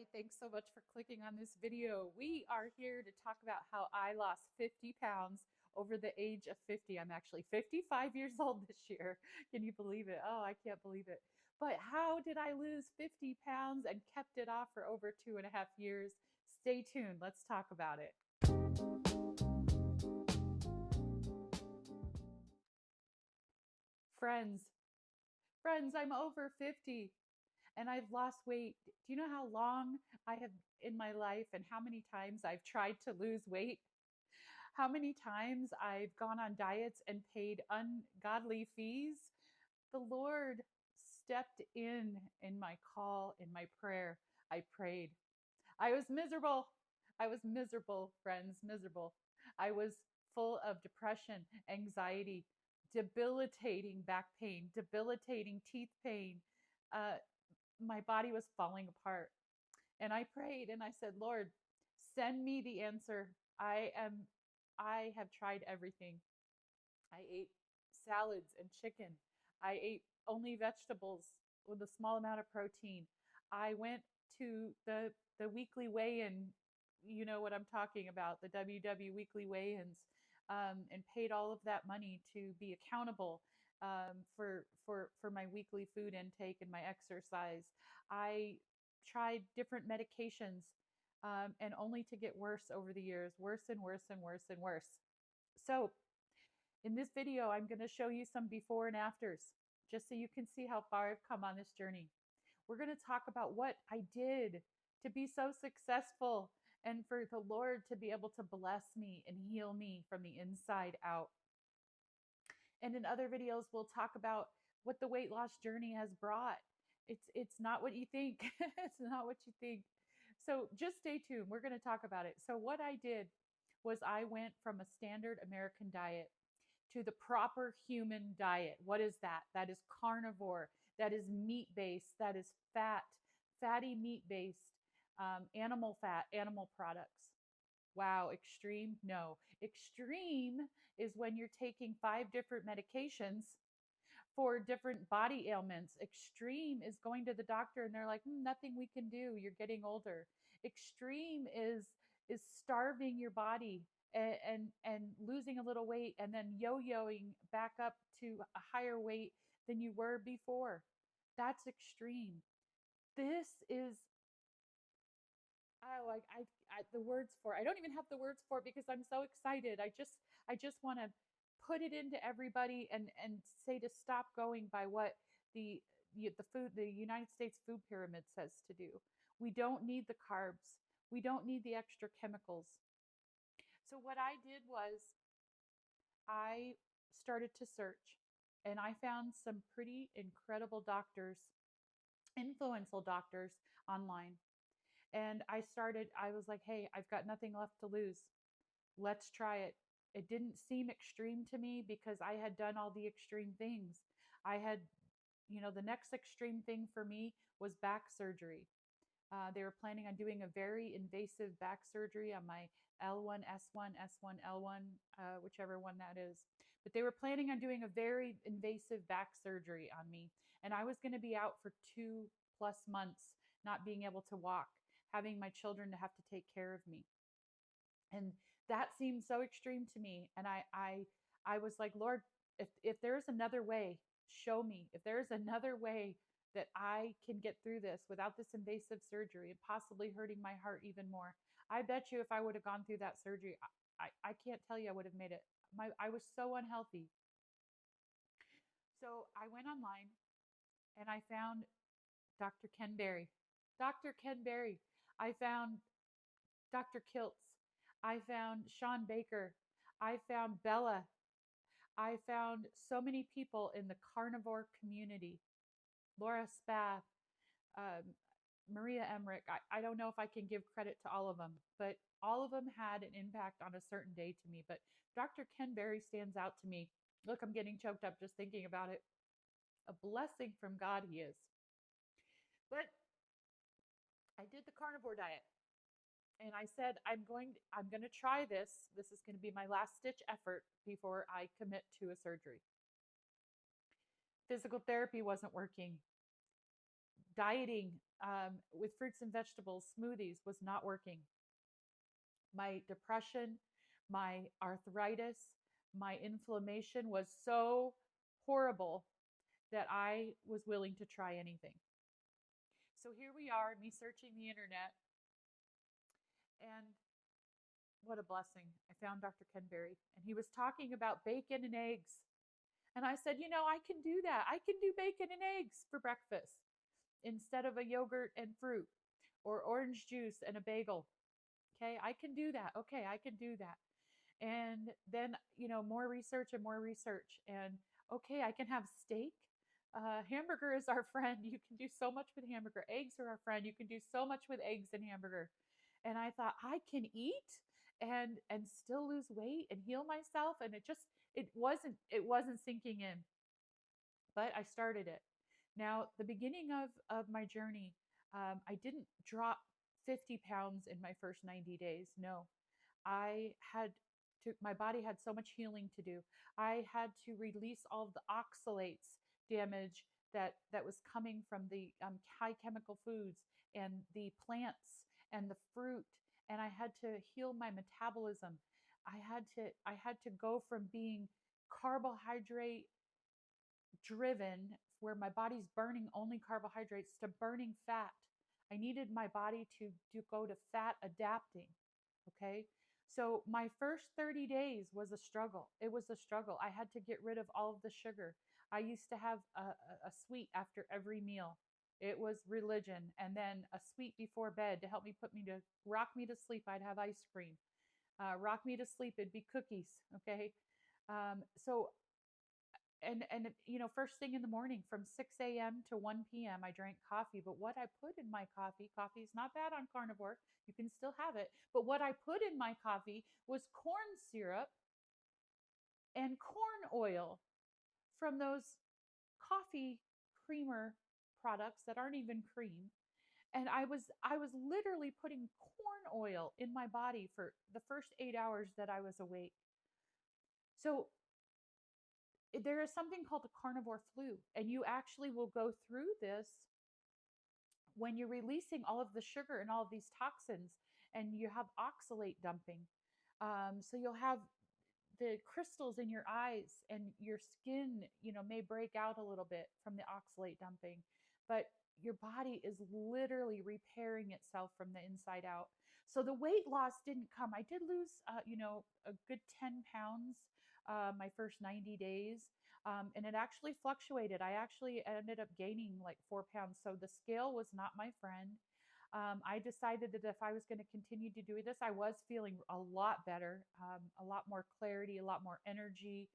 Hi, thanks so much for clicking on this video. We are here to talk about how I lost 50 pounds over the age of 50. I'm actually 55 years old this year. Can you believe it? Oh, I can't believe it. But how did I lose 50 pounds and kept it off for over 2.5 years? Stay tuned. Let's talk about it. Friends, friends, I'm over 50 and I've lost weight. Do you know how long I have in my life and how many times I've tried to lose weight? How many times I've gone on diets and paid ungodly fees? The Lord stepped in my call, in my prayer. I prayed. I was miserable. I was miserable, friends, miserable. I was full of depression, anxiety, debilitating back pain, debilitating teeth pain. Uh, my body was falling apart. And I prayed and I said, Lord, send me the answer. I have tried everything. I ate salads and chicken. I ate only vegetables with a small amount of protein. I went to the weekly weigh-in, you know what I'm talking about, the WW weekly weigh-ins, and paid all of that money to be accountable for my weekly food intake and my exercise. I tried different medications, and only to get worse over the years, worse and worse and worse and worse. So in this video, I'm going to show you some before and afters, just so you can see how far I've come on this journey. We're going to talk about what I did to be so successful and for the Lord to be able to bless me and heal me from the inside out. And in other videos, we'll talk about what the weight loss journey has brought. It's not what you think. It's not what you think. So just stay tuned. We're going to talk about it. So what I did was I went from a standard American diet to the proper human diet. What is that? That is carnivore. That is meat based. That is fatty meat based, animal fat, animal products. Wow, extreme? No. Extreme is when you're taking 5 different medications for different body ailments. Extreme is going to the doctor and they're like, nothing we can do. You're getting older. Extreme is starving your body and losing a little weight and then yo-yoing back up to a higher weight than you were before. That's extreme. This is the words for it. I don't even have the words for it because I'm so excited. I just want to put it into everybody and say to stop going by what the United States food pyramid says to do. We don't need the carbs. We don't need the extra chemicals. So what I did was I started to search and I found some pretty incredible doctors, influential doctors online. And I was like, hey, I've got nothing left to lose. Let's try it. It didn't seem extreme to me because I had done all the extreme things. I had, the next extreme thing for me was back surgery. They were planning on doing a very invasive back surgery on my L1, S1, S1, L1, whichever one that is. But they were planning on doing a very invasive back surgery on me. And I was going to be out for 2+ months, not being able to walk, having my children to have to take care of me. And that seemed so extreme to me. And I was like, Lord, if there's another way, show me. If there's another way that I can get through this without this invasive surgery and possibly hurting my heart even more. I bet you if I would have gone through that surgery, I can't tell you I would have made it. I was so unhealthy. So I went online and I found Dr. Ken Berry. Dr. Ken Berry. I found Dr. Kiltz. I found Sean Baker. I found Bella. I found so many people in the carnivore community. Laura Spath, um, Maria Emmerich. I don't know if I can give credit to all of them, but all of them had an impact on a certain day to me. But Dr. Ken Berry stands out to me. Look, I'm getting choked up just thinking about it. A blessing from God he is. But I did the carnivore diet and I said, I'm going to try this. This is going to be my last ditch effort before I commit to a surgery. Physical therapy wasn't working. Dieting with fruits and vegetables, smoothies was not working. My depression, my arthritis, my inflammation was so horrible that I was willing to try anything. So here we are, me searching the internet, and what a blessing. I found Dr. Ken Berry, and he was talking about bacon and eggs. And I said, I can do that. I can do bacon and eggs for breakfast instead of a yogurt and fruit or orange juice and a bagel. Okay, I can do that. Okay, I can do that. And then, more research and more research. And okay, I can have steak. Hamburger is our friend. You can do so much with hamburger. Eggs are our friend. You can do so much with eggs and hamburger. And I thought I can eat and still lose weight and heal myself. And it wasn't sinking in, but I started it. Now, the beginning of my journey, I didn't drop 50 pounds in my first 90 days. No, my body had so much healing to do. I had to release all of the oxalates damage that was coming from the high chemical foods and the plants and the fruit. And I had to heal my metabolism. I had to go from being carbohydrate driven, where my body's burning only carbohydrates, to burning fat. I needed my body to go to fat adapting. Okay. So my first 30 days was a struggle. It was a struggle. I had to get rid of all of the sugar. I used to have a sweet after every meal. It was religion. And then a sweet before bed to help me rock me to sleep. I'd have ice cream. Rock me to sleep. It'd be cookies. Okay. So first thing in the morning from 6 a.m. to 1 p.m. I drank coffee. But what I put in my coffee is not bad on Carnivore. You can still have it. But what I put in my coffee was corn syrup and corn oil from those coffee creamer products that aren't even cream. And I was literally putting corn oil in my body for the first 8 hours that I was awake. So there is something called the carnivore flu, and you actually will go through this when you're releasing all of the sugar and all of these toxins, and you have oxalate dumping. So you'll have the crystals in your eyes, and your skin, may break out a little bit from the oxalate dumping, but your body is literally repairing itself from the inside out. So the weight loss didn't come. I did lose, a good 10 pounds my first 90 days. And it actually fluctuated. I actually ended up gaining like 4 pounds. So the scale was not my friend. I decided that if I was going to continue to do this, I was feeling a lot better, a lot more clarity, a lot more energy,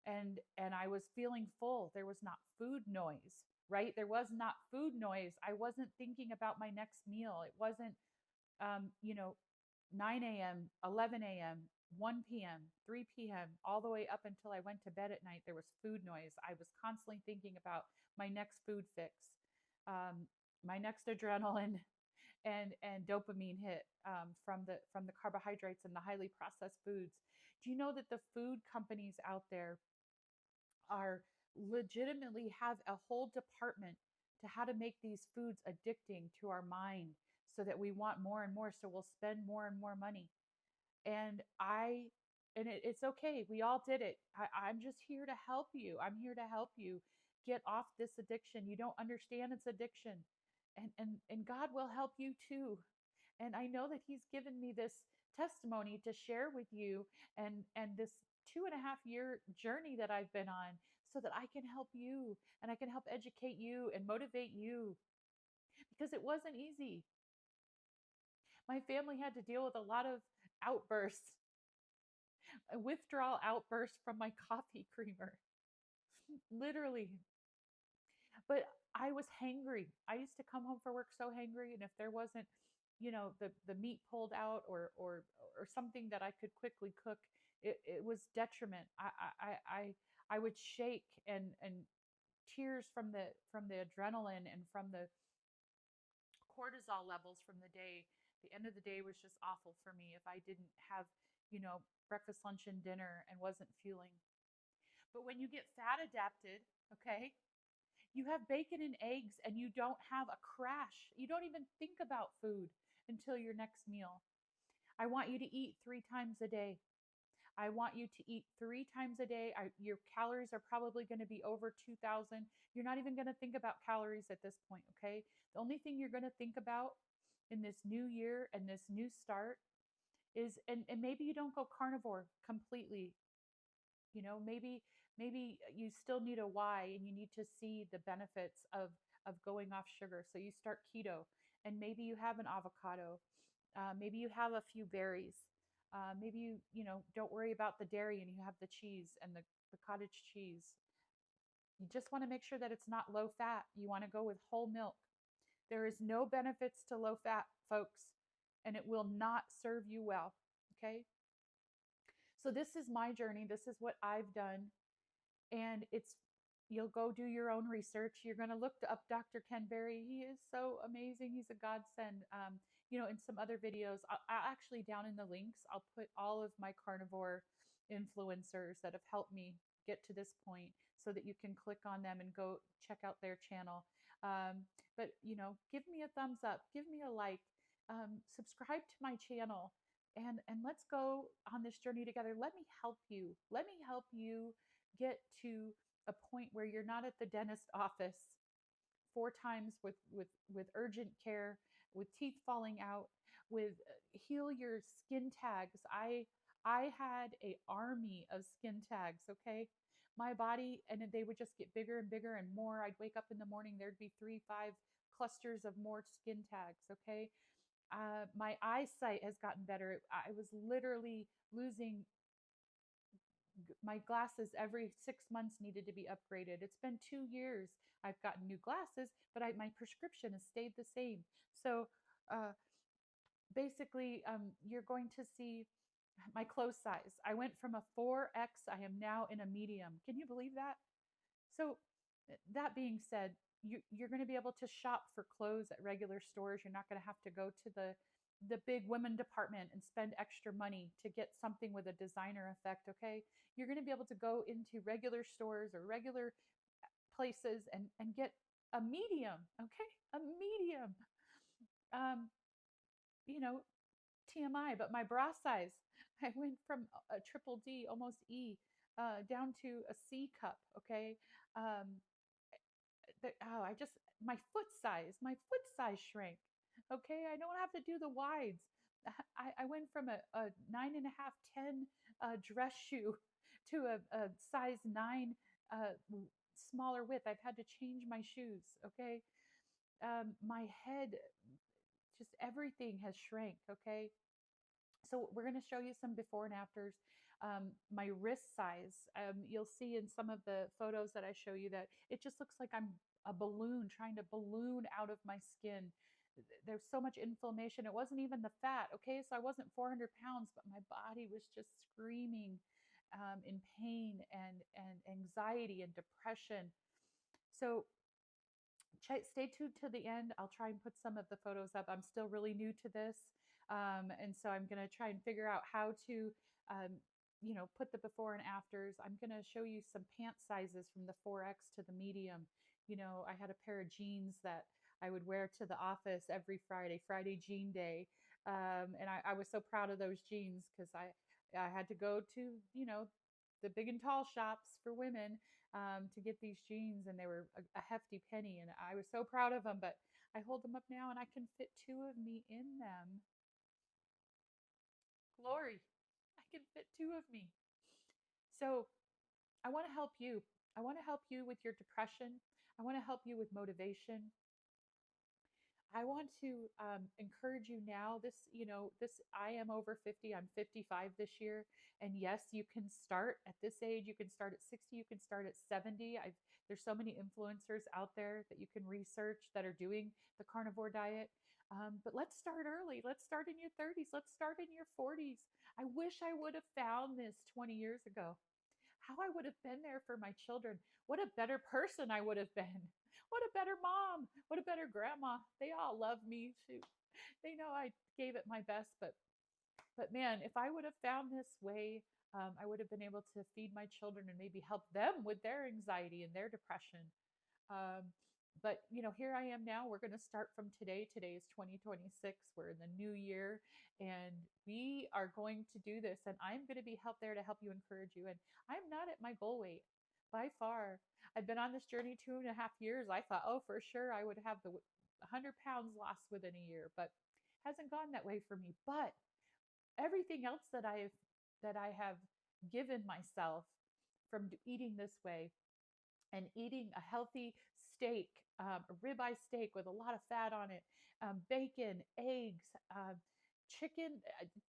and I was feeling full. There was not food noise, right? There was not food noise. I wasn't thinking about my next meal. It wasn't, um, you know, 9 a.m., 11 a.m., 1 p.m., 3 p.m., all the way up until I went to bed at night. There was food noise. I was constantly thinking about my next food fix, my next adrenaline and dopamine hit from the carbohydrates and the highly processed foods. Do you know that the food companies out there are legitimately have a whole department to how to make these foods addicting to our mind so that we want more and more, so we'll spend more and more money. And it's okay, we all did it. I'm just here to help you. I'm here to help you get off this addiction. You don't understand it's addiction, and God will help you too. And I know that he's given me this testimony to share with you, and this 2.5 year journey that I've been on, so that I can help you and I can help educate you and motivate you, because it wasn't easy. My family had to deal with a lot of outbursts, a withdrawal outburst from my coffee creamer, literally. But I was hangry. I used to come home for work so hangry, and if there wasn't, the meat pulled out or something that I could quickly cook, it was detriment. I would shake, and tears from the adrenaline and from the cortisol levels from the day. The end of the day was just awful for me if I didn't have, breakfast, lunch, and dinner and wasn't fueling. But when you get fat adapted, okay, You have bacon and eggs and you don't have a crash. You don't even think about food until your next meal. I want you to eat 3 times a day. I want you to eat 3 times a day. Your calories are probably going to be over 2,000. You're not even going to think about calories at this point, okay? The only thing you're going to think about in this new year and this new start is, and maybe you don't go carnivore completely. Maybe you still need a why and you need to see the benefits of going off sugar. So you start keto, and maybe you have an avocado, maybe you have a few berries, maybe you don't worry about the dairy and you have the cheese and the cottage cheese. You just want to make sure that it's not low fat. You want to go with whole milk. There is no benefits to low fat, folks, and it will not serve you well. Okay, so this is my journey. This is what I've done, and you'll go do your own research. You're going to look up Dr. Ken Berry. He is so amazing. He's a godsend. In some other videos, I'll actually, down in the links, I'll put all of my carnivore influencers that have helped me get to this point, so that you can click on them and go check out their channel. But give me a thumbs up, give me a like, subscribe to my channel, and let's go on this journey together. Let me help you. Let me help you get to a point where you're not at the dentist office 4 times with urgent care, with teeth falling out, with heal your skin tags. I had a army of skin tags, okay? My body, and they would just get bigger and bigger and more. I'd wake up in the morning, there'd be 3, 5 clusters of more skin tags, okay? My eyesight has gotten better. I was literally losing my glasses every 6 months, needed to be upgraded. It's been 2 years. I've gotten new glasses, but my prescription has stayed the same. So uh, basically, you're going to see my clothes size. I went from a 4X, I am now in a medium. Can you believe that? So, that being said, you're going to be able to shop for clothes at regular stores. You're not going to have to go to the big women department and spend extra money to get something with a designer effect, okay? You're going to be able to go into regular stores or regular places and get a medium, okay? A medium. Um, you know, TMI, but my bra size, I went from a triple D, almost E, down to a C cup, okay? Um, I just, my foot size shrank. Okay, I don't have to do the wides. I went from a 9.5, 10 dress shoe to a size 9 smaller width. I've had to change my shoes. Okay, my head, just everything has shrank. Okay, so we're going to show you some before and afters. My wrist size, you'll see in some of the photos that I show you that it just looks like I'm a balloon trying to balloon out of my skin. There's so much inflammation. It wasn't even the fat. Okay, so I wasn't 400 pounds, but my body was just screaming in pain and anxiety and depression. So stay tuned to the end. I'll try and put some of the photos up. I'm still really new to this. And so I'm going to try and figure out how to, put the before and afters. I'm going to show you some pant sizes from the 4X to the medium. I had a pair of jeans that I would wear to the office every Friday jean day. And I was so proud of those jeans because I had to go to, the big and tall shops for women to get these jeans, and they were a hefty penny, and I was so proud of them. But I hold them up now, and I can fit 2 of me in them. Glory, I can fit 2 of me. So I want to help you. I want to help you with your depression. I want to help you with motivation. I want to encourage you now. I am over 50. I'm 55 this year. And yes, you can start at this age. You can start at 60. You can start at 70. There's so many influencers out there that you can research that are doing the carnivore diet. But let's start early. Let's start in your 30s. Let's start in your 40s. I wish I would have found this 20 years ago. How I would have been there for my children. What a better person I would have been. What a better mom. What a better grandma. They all love me. Shoot. They know I gave it my best, but man, if I would have found this way, I would have been able to feed my children and maybe help them with their anxiety and their depression. Um, but here I am now. We're going to start from today. Today is 2026. We're in the new year, and we are going to do this. And I'm going to be there to help you, encourage you. And I'm not at my goal weight by far. I've been on this journey 2.5 years. I thought, oh, for sure, I would have the 100 pounds lost within a year, but hasn't gone that way for me. But everything else that I have given myself from eating this way and eating a healthy steak, a ribeye steak with a lot of fat on it, bacon, eggs, chicken.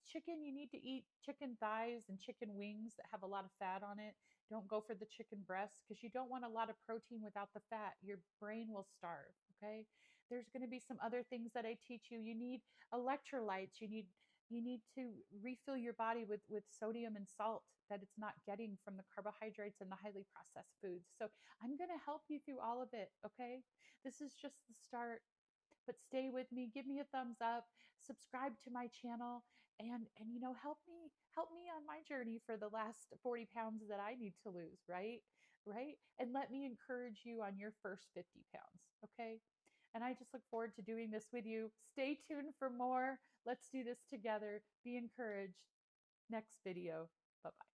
Chicken, you need to eat chicken thighs and chicken wings that have a lot of fat on it. Don't go for the chicken breasts because you don't want a lot of protein without the fat. Your brain will starve. Okay. There's going to be some other things that I teach you. You need electrolytes. You need to refill your body with sodium and salt that it's not getting from the carbohydrates and the highly processed foods. So I'm going to help you through all of it, okay? This is just the start, but stay with me. Give me a thumbs up, subscribe to my channel, and help me on my journey for the last 40 pounds that I need to lose, right? Right? And let me encourage you on your first 50 pounds, okay? And I just look forward to doing this with you. Stay tuned for more. Let's do this together. Be encouraged. Next video. Bye bye.